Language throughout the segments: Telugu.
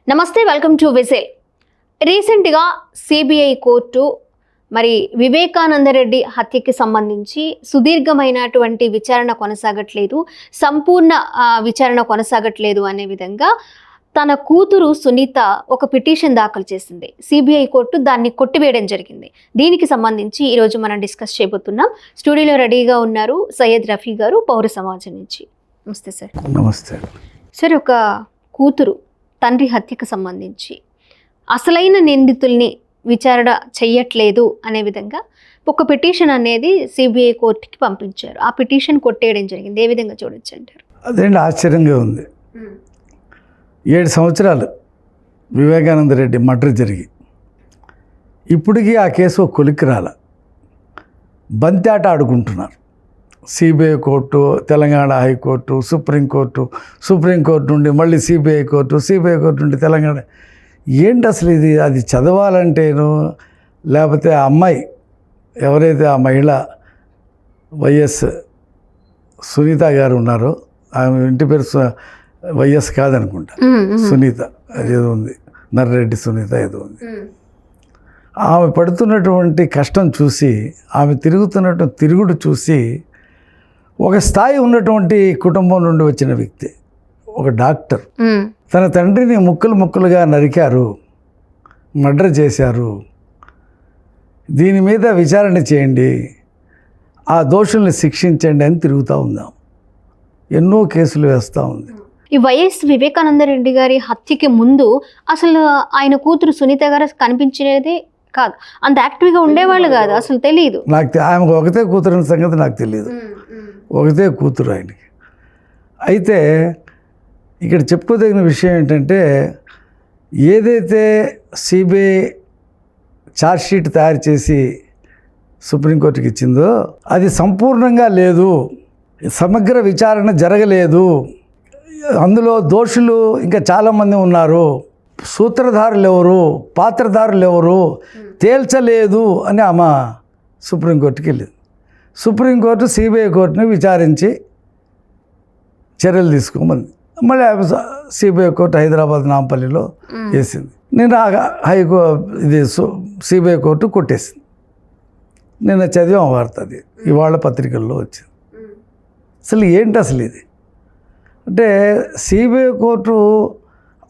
నమస్తే, వెల్కమ్ టు విజిల్. రీసెంట్గా సిబిఐ కోర్టు మరి వివేకానందరెడ్డి హత్యకి సంబంధించి సుదీర్ఘమైనటువంటి విచారణ కొనసాగట్లేదు, సంపూర్ణ విచారణ కొనసాగట్లేదు అనే విధంగా తన కూతురు సునీత ఒక పిటిషన్ దాఖలు చేసింది. సిబిఐ కోర్టు దాన్ని కొట్టివేయడం జరిగింది. దీనికి సంబంధించి ఈరోజు మనం డిస్కస్ చేయబోతున్నాం. స్టూడియోలో రెడీగా ఉన్నారు సయ్యద్ రఫీ గారు, పౌర సమాజం నుంచి. నమస్తే సార్. నమస్తే సార్, ఒక కూతురు తండ్రి హత్యకు సంబంధించి అసలైన నిందితుల్ని విచారణ చెయ్యట్లేదు అనే విధంగా ఒక పిటిషన్ అనేది సిబిఐ కోర్టుకి పంపించారు. ఆ పిటిషన్ కొట్టేయడం జరిగింది. ఏ విధంగా చూడొచ్చు అంటారు? అదేంటి ఆశ్చర్యంగా ఉంది. 7 సంవత్సరాలు వివేకానంద రెడ్డి మర్డర్ జరిగి ఇప్పటికీ ఆ కేసు కొలిక్కి రాల. బంతి ఆట ఆడుకుంటున్నారు. CBI court, Telangana high court, supreme court నుండి మళ్ళీ సిబిఐ కోర్టు నుండి తెలంగాణ. ఏంటి అసలు ఇది? అది చదవాలంటేను, లేకపోతే ఆ అమ్మాయి ఎవరైతే ఆ మహిళ వైఎస్ సునీత గారు ఉన్నారో, ఆమె ఇంటి పేరు వైఎస్ కాదనుకుంటా, సునీత అదేదో ఉంది, నర్రెడ్డి సునీత ఏదో ఉంది. ఆమె పడుతున్నటువంటి కష్టం చూసి, ఆమె తిరుగుతున్నటువంటి తిరుగుడు చూసి, ఒక స్థాయి ఉన్నటువంటి కుటుంబం నుండి వచ్చిన వ్యక్తి, ఒక డాక్టర్, తన తండ్రిని ముక్కలుగా నరికారు, మర్డర్ చేశారు, దీని మీద విచారణ చేయండి, ఆ దోషుల్ని శిక్షించండి అని తిరుగుతూ ఉందాం. ఎన్నో కేసులు వేస్తూ ఉంది. ఈ వైఎస్ వివేకానందరెడ్డి గారి హత్యకి ముందు అసలు ఆయన కూతురు సునీత గారు కనిపించేదే కాదు, అంత యాక్టివ్గా ఉండేవాళ్ళు కాదు, అసలు తెలియదు నాకు. ఆమె ఒకతే కూతురు అనే సంగతి నాకు తెలియదు. ఒకతే కూతురు ఆయనకి. అయితే ఇక్కడ చెప్పుకోదగిన విషయం ఏంటంటే, ఏదైతే సిబిఐ ఛార్జ్షీట్ తయారు చేసి సుప్రీంకోర్టుకి ఇచ్చిందో అది సంపూర్ణంగా లేదు, సమగ్ర విచారణ జరగలేదు, అందులో దోషులు ఇంకా చాలామంది ఉన్నారు, సూత్రధారులు ఎవరు, పాత్రధారులు ఎవరు తేల్చలేదు అని ఆమె సుప్రీంకోర్టుకి వెళ్ళింది. సుప్రీంకోర్టు సిబిఐ కోర్టుని విచారించి చర్యలు తీసుకోమని మళ్ళీ సిబిఐ కోర్టు హైదరాబాద్ నాంపల్లిలో వేసింది. నేను ఇది సిబిఐ కోర్టు కొట్టేసింది. నిన్న చదివాం వార్త, అది ఇవాళ పత్రికల్లో వచ్చింది. అసలు ఏంటి అసలు ఇది? అంటే సిబిఐ కోర్టు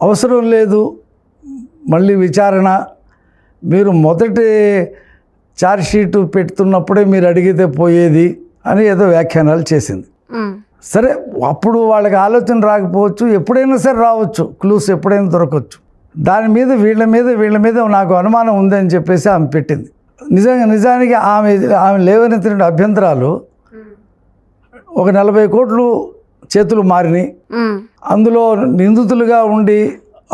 అవసరం లేదు మళ్ళీ విచారణ, మీరు మొదటి ఛార్జ్షీటు పెడుతున్నప్పుడే మీరు అడిగితే పోయేది అని ఏదో వ్యాఖ్యానాలు చేసింది. సరే, అప్పుడు వాళ్ళకి ఆలోచన రాకపోవచ్చు, ఎప్పుడైనా సరే రావచ్చు, క్లూస్ ఎప్పుడైనా దొరకవచ్చు. దాని మీద వీళ్ళ మీద నాకు అనుమానం ఉందని చెప్పేసి ఆమె పెట్టింది. నిజానికి ఆమె లేవనెత్తిన అభ్యంతరాలు ఒక 40 కోట్లు చేతులు మారినాయి. అందులో నిందితులుగా ఉండి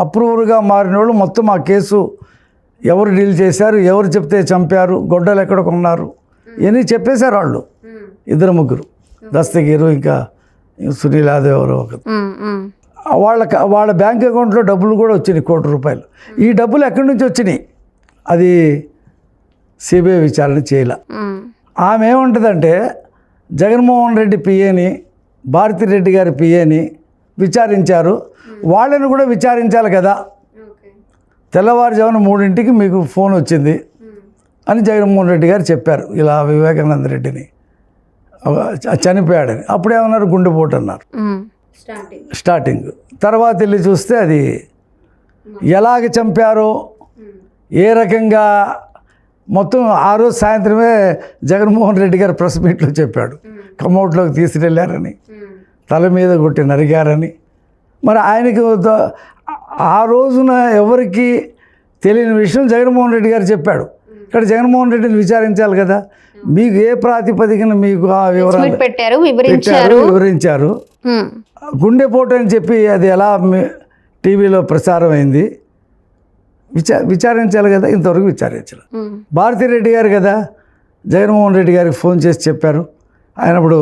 అప్రూవర్గా మారిన వాళ్ళు మొత్తం ఆ కేసు ఎవరు డీల్ చేశారు, ఎవరు చెప్తే చంపారు, గొడ్డలు ఎక్కడ కొన్నారు ఇవన్నీ చెప్పేశారు వాళ్ళు, 2-3, దస్తగిరు ఇంకా సునీల్ యాదవ్ ఎవరో ఒకరు. వాళ్ళ బ్యాంక్ అకౌంట్లో డబ్బులు కూడా వచ్చినాయి, ₹1 కోటి. ఈ డబ్బులు ఎక్కడి నుంచి వచ్చినాయి అది సిబిఐ విచారణ చేయాల. ఆమె ఏముంటుందంటే, జగన్మోహన్ రెడ్డి పిఏని, భారతిరెడ్డి గారి పిఏని విచారించారు, వాళ్ళని కూడా విచారించాలి కదా. తెల్లవారుజామున 3ంటికి మీకు ఫోన్ వచ్చింది అని జగన్మోహన్ రెడ్డి గారు చెప్పారు, ఇలా వివేకానంద రెడ్డిని చనిపోయాడని. అప్పుడేమన్నారు, గుండెపోటు అన్నారు స్టార్టింగ్. తర్వాత వెళ్ళి చూస్తే అది ఎలాగ చంపారో, ఏ రకంగా మొత్తం ఆ రోజు సాయంత్రమే జగన్మోహన్ రెడ్డి గారు ప్రెస్ మీట్లో చెప్పాడు, కమౌట్లోకి తీసుకెళ్ళారని, తల మీద కొట్టి నరిగారని. మరి ఆయనకి ఆ రోజున ఎవరికి తెలియని విషయం జగన్మోహన్ రెడ్డి గారు చెప్పాడు. ఇక్కడ జగన్మోహన్ రెడ్డిని విచారించాలి కదా, మీకు ఏ ప్రాతిపదికన మీకు ఆ వివరాలు వివరించారు. గుండెపోటు అని చెప్పి అది ఎలా టీవీలో ప్రసారం అయింది, విచారించాలి కదా. ఇంతవరకు విచారించాలి. భారతిరెడ్డి గారు కదా జగన్మోహన్ రెడ్డి గారికి ఫోన్ చేసి చెప్పారు. ఆయన అప్పుడు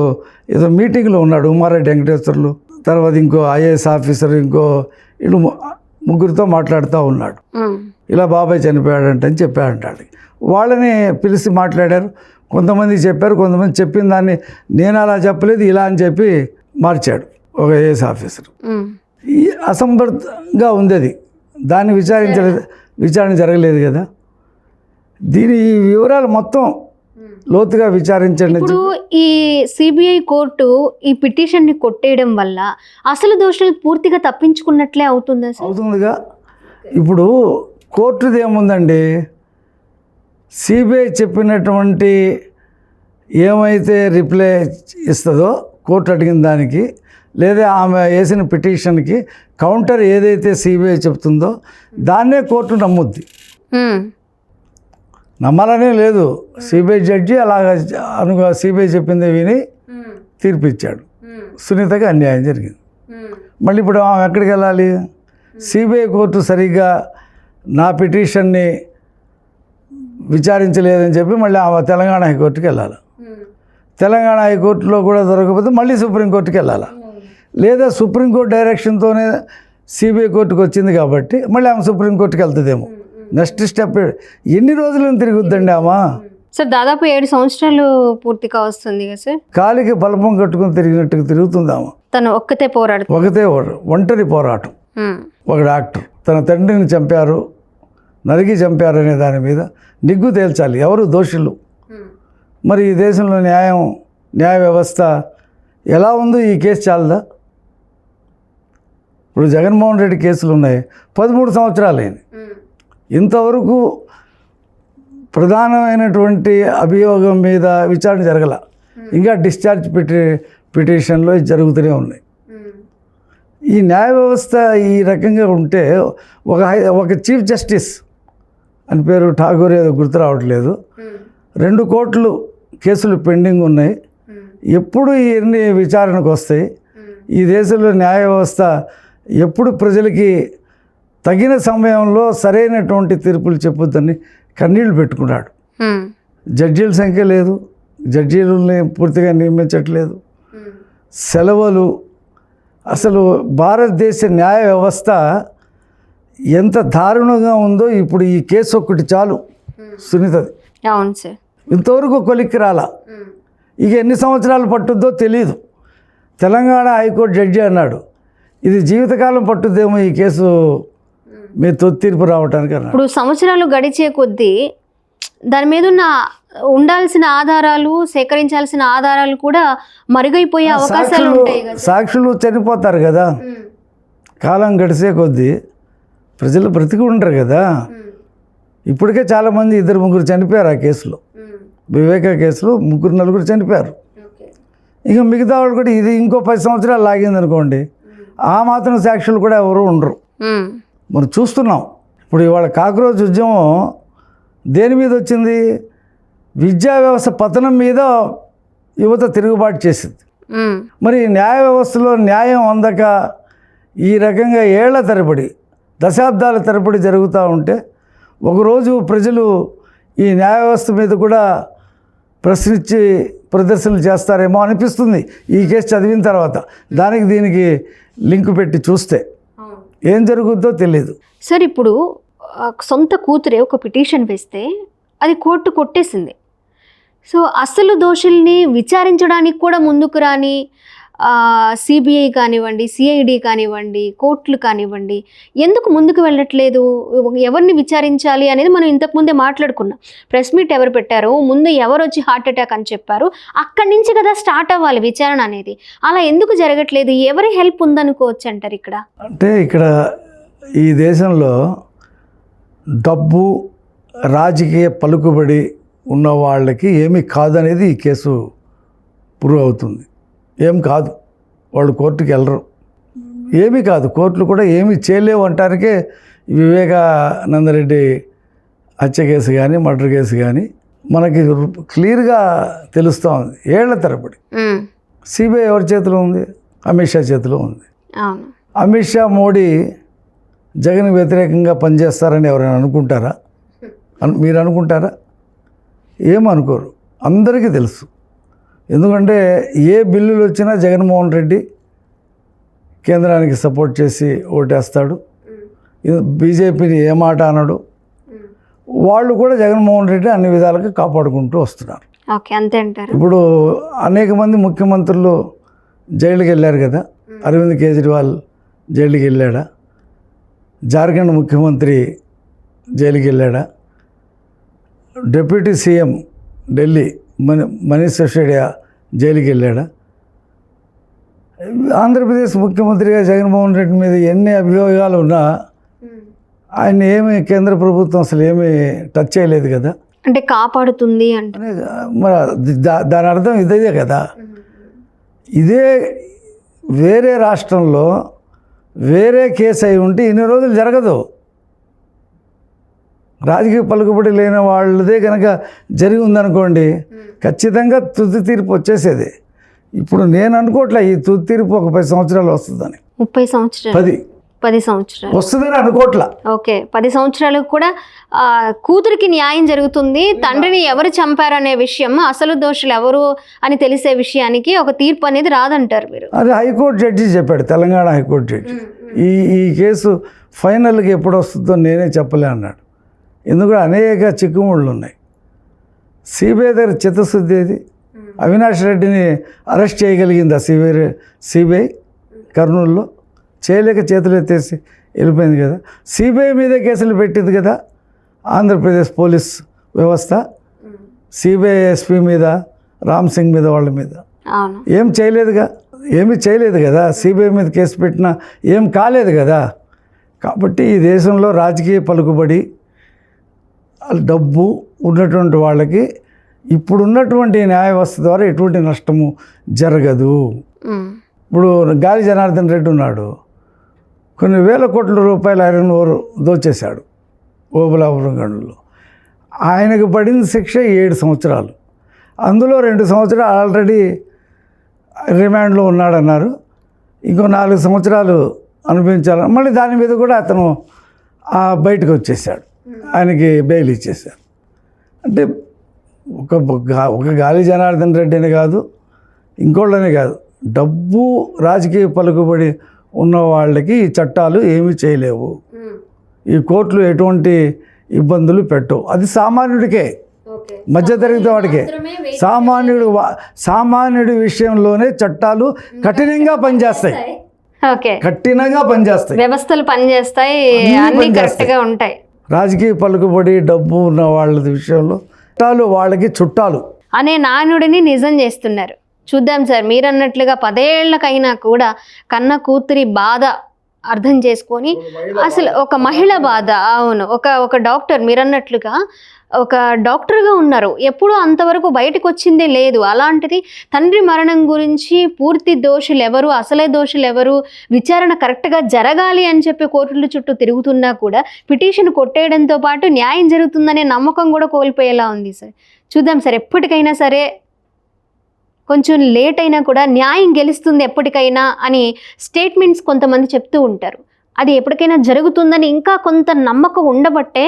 ఏదో మీటింగ్లో ఉన్నాడు, ఉమారెడ్డి వెంకటేశ్వర్లు, తర్వాత ఇంకో ఐఏఎస్ ఆఫీసర్, ఇంకో వీళ్ళు 3 మాట్లాడుతూ ఉన్నాడు. ఇలా బాబాయ్ చనిపోయాడంట అని చెప్పాడంటాడు. వాళ్ళని పిలిచి మాట్లాడారు. కొంతమంది చెప్పారు, కొంతమంది చెప్పిన దాన్ని నేను అలా చెప్పలేదు ఇలా అని చెప్పి మార్చాడు ఒక ఐఏఎస్ ఆఫీసర్. ఈ అసంబద్ధంగా ఉంది అది. దాన్ని విచారణ జరగలేదు కదా. దీని ఈ వివరాలు మొత్తం లోతుగా విచారించండి. ఇప్పుడు ఈ సిబిఐ కోర్టు ఈ పిటిషన్ని కొట్టేయడం వల్ల అసలు దోషులు పూర్తిగా తప్పించుకున్నట్లే అవుతుందా సార్? అవుతుందిగా. ఇప్పుడు కోర్టుది ఏముందండి, సిబిఐ చెప్పినటువంటి ఏమైతే రిప్లై ఇస్తుందో కోర్టు అడిగిన దానికి, లేదా ఆమె వేసిన పిటిషన్కి కౌంటర్ ఏదైతే సిబిఐ చెప్తుందో దాన్నే కోర్టు నమ్ముద్ది. నమ్మాలనే లేదు. సిబిఐ జడ్జి అలాగా సిబిఐ చెప్పిందే విని తీర్పిచ్చాడు. సునీతకి అన్యాయం జరిగింది. మళ్ళీ ఇప్పుడు ఆమె ఎక్కడికి వెళ్ళాలి? సిబిఐ కోర్టు సరిగ్గా నా పిటిషన్ని విచారించలేదని చెప్పి మళ్ళీ ఆమె తెలంగాణ హైకోర్టుకి వెళ్ళాలి. తెలంగాణ హైకోర్టులో కూడా దొరకకపోతే మళ్ళీ సుప్రీంకోర్టుకి వెళ్ళాలి. లేదా సుప్రీంకోర్టు డైరెక్షన్తోనే సిబిఐ కోర్టుకు వచ్చింది కాబట్టి మళ్ళీ ఆమె సుప్రీంకోర్టుకి వెళ్తుందేమో. నెక్స్ట్ స్టెప్ ఎన్ని రోజులను తిరుగుద్దండి ఆమె? సార్ దాదాపు 7 సంవత్సరాలు పూర్తిగా వస్తుంది కదా సార్. కాలికి బలపం కట్టుకుని తిరిగినట్టుగా తిరుగుతుంది ఆమె. తను ఒక్కతే పోరాడుతుంది. ఒకటే ఒంటరి పోరాటం. ఒక డాక్టర్ తన తండ్రిని చంపారు, నరికి చంపారు అనే దాని మీద నిగ్గు తేల్చాలి. ఎవరు దోషులు? మరి ఈ దేశంలో న్యాయ వ్యవస్థ ఎలా ఉందో ఈ కేసు చాలదా? ఇప్పుడు జగన్మోహన్ రెడ్డి కేసులు ఉన్నాయి, 13 సంవత్సరాలైంది. ఇంతవరకు ప్రధానమైనటువంటి అభియోగం మీద విచారణ జరగల. ఇంకా డిశ్చార్జ్ పిటిషన్లో జరుగుతూనే ఉన్నాయి. ఈ న్యాయ వ్యవస్థ ఈ రకంగా ఉంటే ఒక చీఫ్ జస్టిస్ అని పేరు ఠాగూర్ ఏదో గుర్తు రావట్లేదు, 2 కోట్లు కేసులు పెండింగ్ ఉన్నాయి. ఎప్పుడు ఇవన్నీ విచారణకు వస్తాయి? ఈ దేశంలో న్యాయ వ్యవస్థ ఎప్పుడు ప్రజలకి తగిన సమయంలో సరైనటువంటి తీర్పులు చెప్పొద్దని కన్నీళ్లు పెట్టుకున్నాడు. జడ్జీల సంఖ్య లేదు, జడ్జీలని పూర్తిగా నియమించట్లేదు, సెలవులు. అసలు భారతదేశ న్యాయ వ్యవస్థ ఎంత దారుణంగా ఉందో ఇప్పుడు ఈ కేసు ఒక్కటి చాలు సునీతది. అవును సార్. ఇంతవరకు కొలిక్కి రాలా. ఇక ఎన్ని సంవత్సరాలు పట్టుద్దో తెలియదు. తెలంగాణ హైకోర్టు జడ్జి అన్నాడు ఇది జీవితకాలం పట్టుద్దేమో ఈ కేసు మీ తీర్పు రావడానికి అన్నాడు. ఇప్పుడు సంవత్సరాలు గడిచే కొద్దీ దాని మీద ఉన్న ఉండాల్సిన ఆధారాలు, సేకరించాల్సిన ఆధారాలు కూడా మరుగైపోయే అవకాశాలు ఉంటాయి కదా. సాక్షులు చనిపోతారు కదా, కాలం గడిచే కొద్దీ ప్రజలు బ్రతికి ఉండరు కదా. ఇప్పటికే చాలామంది 2-3 చనిపోయారు ఆ కేసులో. వివేక కేసులో 3-4 చనిపోయారు. ఇక మిగతా వాళ్ళు కూడా ఇది ఇంకో 10 సంవత్సరాలు లాగింది అనుకోండి, ఆ మాత్రం సాక్షులు కూడా ఎవరు ఉండరు. మనం చూస్తున్నాం. ఇప్పుడు ఇవాళ కాక్రోచ్ ఉద్యమం దేని మీద వచ్చింది? విద్యా వ్యవస్థ పతనం మీద యువత తిరుగుబాటు చేసింది. మరి న్యాయ వ్యవస్థలో న్యాయం అందక ఈ రకంగా ఏళ్ల తరబడి, దశాబ్దాల తరబడి జరుగుతూ ఉంటే ఒకరోజు ప్రజలు ఈ న్యాయ వ్యవస్థ మీద కూడా ప్రశ్నించి ప్రదర్శనలు చేస్తారేమో అనిపిస్తుంది ఈ కేసు చదివిన తర్వాత. దీనికి లింక్ పెట్టి చూస్తే ఏం జరుగుద్దో తెలియదు. సార్ ఇప్పుడు సొంత కూతురే ఒక పిటిషన్ వేస్తే అది కోర్టు కొట్టేసింది. సో అసలు దోషుల్ని విచారించడానికి కూడా ముందుకు రాని సిబిఐ కానివ్వండి, సిఐడి కానివ్వండి, కోర్టులు కానివ్వండి ఎందుకు ముందుకు వెళ్ళట్లేదు? ఎవరిని విచారించాలి అనేది మనం ఇంతకుముందే మాట్లాడుకున్నాం. ప్రెస్ మీట్ ఎవరు పెట్టారో, ముందు ఎవరు వచ్చి హార్ట్ అటాక్ అని చెప్పారు, అక్కడి నుంచి కదా స్టార్ట్ అవ్వాలి విచారణ అనేది. అలా ఎందుకు జరగట్లేదు? ఎవరి హెల్ప్ ఉందనుకోవచ్చు అంటారు ఇక్కడ? అంటే ఇక్కడ ఈ దేశంలో డబ్బు, రాజకీయ పలుకుబడి ఉన్న వాళ్ళకి ఏమీ కాదనేది ఈ కేసు ప్రూవ్ అవుతుంది. ఏం కాదు, వాళ్ళు కోర్టుకి వెళ్ళరు, ఏమీ కాదు, కోర్టులు కూడా ఏమీ చేయలేవు అంటానికే వివేకానందరెడ్డి హత్య కేసు కానీ, మర్డర్ కేసు కానీ మనకి క్లియర్గా తెలుస్తూ ఉంది. ఏళ్ల తరబడి సిబిఐ ఎవరి చేతిలో ఉంది? అమిత్ షా చేతిలో ఉంది. అమిత్ షా, మోడీ జగన్ వ్యతిరేకంగా పనిచేస్తారని ఎవరైనా అనుకుంటారా? మీరు అనుకుంటారా? ఏమనుకోరు, అందరికీ తెలుసు. ఎందుకంటే ఏ బిల్లులు వచ్చినా జగన్మోహన్ రెడ్డి కేంద్రానికి సపోర్ట్ చేసి ఓటేస్తాడు. బీజేపీని ఏ మాట అనడు. వాళ్ళు కూడా జగన్మోహన్ రెడ్డి అన్ని విధాలుగా కాపాడుకుంటూ వస్తున్నారు. ఓకే, అంతే అంటారు. ఇప్పుడు అనేక మంది ముఖ్యమంత్రులు జైలుకి వెళ్ళారు కదా. అరవింద్ కేజ్రీవాల్ జైలుకి వెళ్ళాడా? జార్ఖండ్ ముఖ్యమంత్రి జైలుకి వెళ్ళాడా, డిప్యూటీ సీఎం ఢిల్లీ మనీష్ సిసోడియా జైలుకి వెళ్ళాడా, ఆంధ్రప్రదేశ్ ముఖ్యమంత్రిగా జగన్మోహన్ రెడ్డి మీద ఎన్ని అభియోగాలు ఉన్నా ఆయన ఏమి కేంద్ర ప్రభుత్వం అసలు ఏమీ టచ్ చేయలేదు కదా. అంటే కాపాడుతుంది అంటే మరి దాని అర్థం ఇదే కదా. ఇదే వేరే రాష్ట్రంలో వేరే కేసు అయి ఉంటే ఇన్ని రోజులు జరగదు. రాజకీయ పలుకుబడి లేని వాళ్ళదే కనుక జరిగి ఉందనుకోండి ఖచ్చితంగా తుది తీర్పు వచ్చేసేది. ఇప్పుడు నేను అనుకోవట్లే ఈ తుది తీర్పు ఒక 10 సంవత్సరాలు వస్తుందని. 30 సంవత్సరాలు 10 సంవత్సరాలు వస్తుందని అనుకోవట్లా. ఓకే, 10 సంవత్సరాలకు కూడా కూతురికి న్యాయం జరుగుతుంది. తండ్రిని ఎవరు చంపారనే విషయం, అసలు దోషులు ఎవరు అని తెలిసే విషయానికి ఒక తీర్పు అనేది రాదంటారు మీరు. అది హైకోర్టు జడ్జి చెప్పాడు, తెలంగాణ హైకోర్టు జడ్జి. ఈ కేసు ఫైనల్కి ఎప్పుడు వస్తుందో నేనే చెప్పలే అన్నాడు. ఎందుకంటే అనేక చిక్కుముళ్ళు ఉన్నాయి. సిబిఐ దగ్గర చిత్తశుద్ధి ఏది? అవినాష్ రెడ్డిని అరెస్ట్ చేయగలిగిందా సిబిఐ కర్నూలులో? చేయలేక చేతులు ఎత్తేసి వెళ్ళిపోయింది కదా. సిబిఐ మీదే కేసులు పెట్టింది కదా ఆంధ్రప్రదేశ్ పోలీస్ వ్యవస్థ. సిబిఐ ఎస్పీ మీద, రామ్ సింగ్ మీద, వాళ్ళ మీద ఏమి చేయలేదు కదా. సిబిఐ మీద కేసు పెట్టినా ఏం కాలేదు కదా. కాబట్టి ఈ దేశంలో రాజకీయ పలుకుబడి, డబ్బు ఉన్నటువంటి వాళ్ళకి ఇప్పుడున్నటువంటి న్యాయ వ్యవస్థ ద్వారా ఎటువంటి నష్టము జరగదు. ఇప్పుడు గాలి జనార్దన్ రెడ్డి ఉన్నాడు, కొన్ని వేల కోట్ల రూపాయలు ఐరన్ ఓర్ దోచేశాడు ఓబులాపురం గనుల్లో. ఆయనకు పడిన శిక్ష 7 సంవత్సరాలు. అందులో 2 సంవత్సరాలు ఆల్రెడీ రిమాండ్లో ఉన్నాడన్నారు. ఇంకో 4 సంవత్సరాలు అనుభవించాలని మళ్ళీ దాని మీద కూడా అతను బయటకు వచ్చేసాడు. ఆయనకి బెయిల్ ఇచ్చేశారు. అంటే ఒక గాలి జనార్దన్ రెడ్డిని కాదు, ఇంకోళ్ళనే కాదు, డబ్బు రాజకీయ పలుకుబడి ఉన్న వాళ్ళకి ఈ చట్టాలు ఏమీ చేయలేవు. ఈ కోర్టులు ఎటువంటి ఇబ్బందులు పెట్టవు. అది సామాన్యుడికే, మధ్యతరగతి వాడికే. సామాన్యుడి విషయంలోనే చట్టాలు కఠినంగా పనిచేస్తాయి. కఠినంగా పనిచేస్తాయి, వ్యవస్థలు పనిచేస్తాయి, అన్ని కరెక్ట్గా ఉంటాయి. రాజకీయ పలుకుబడి డబ్బు ఉన్న వాళ్ళ విషయంలో చట్టాలు వాళ్ళకి చుట్టాలు అనే నానుడిని నిజం చేస్తున్నారు. చూద్దాం సార్, మీరు అన్నట్లుగా 10 ఏళ్లకైనా కూడా కన్న కూతురి బాధ అర్థం చేసుకొని, అసలు ఒక మహిళ బాధ, అవును, ఒక డాక్టర్, మీరు అన్నట్లుగా ఒక డాక్టర్గా ఉన్నారు, ఎప్పుడూ అంతవరకు బయటకు వచ్చిందే లేదు. అలాంటిది తండ్రి మరణం గురించి పూర్తి దోషులు ఎవరు, అసలే దోషులు ఎవరు, విచారణ కరెక్ట్గా జరగాలి అని చెప్పి కోర్టుల చుట్టూ తిరుగుతున్నా కూడా పిటిషన్ కొట్టేయడంతో పాటు న్యాయం జరుగుతుందనే నమ్మకం కూడా కోల్పోయేలా ఉంది సార్. చూద్దాం సార్, ఎప్పటికైనా సరే కొంచెం లేట్ అయినా కూడా న్యాయం గెలుస్తుంది ఎప్పటికైనా అని స్టేట్మెంట్స్ కొంతమంది చెప్తూ ఉంటారు. అది ఎప్పటికైనా జరుగుతుందని ఇంకా కొంత నమ్మకం ఉండబట్టే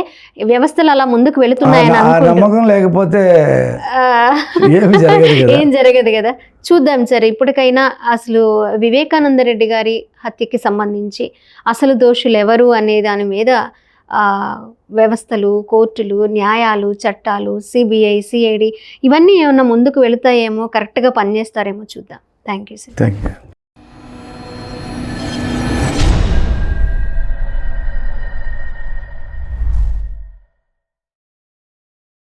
వ్యవస్థలు అలా ముందుకు వెళుతున్నాయని నమ్మకం లేకపోతే ఏం జరగదు కదా. చూద్దాం సార్, ఇప్పటికైనా అసలు వివేకానంద రెడ్డి గారి హత్యకి సంబంధించి అసలు దోషులు ఎవరు అనే దాని మీద వ్యవస్థలు, కోర్టులు, న్యాయాలు, చట్టాలు, సిబిఐ, సిఐడి ఇవన్నీ ఏమన్నా ముందుకు వెళుతాయేమో, కరెక్ట్గా పనిచేస్తారేమో చూద్దాం. Thank you sir. Thank you.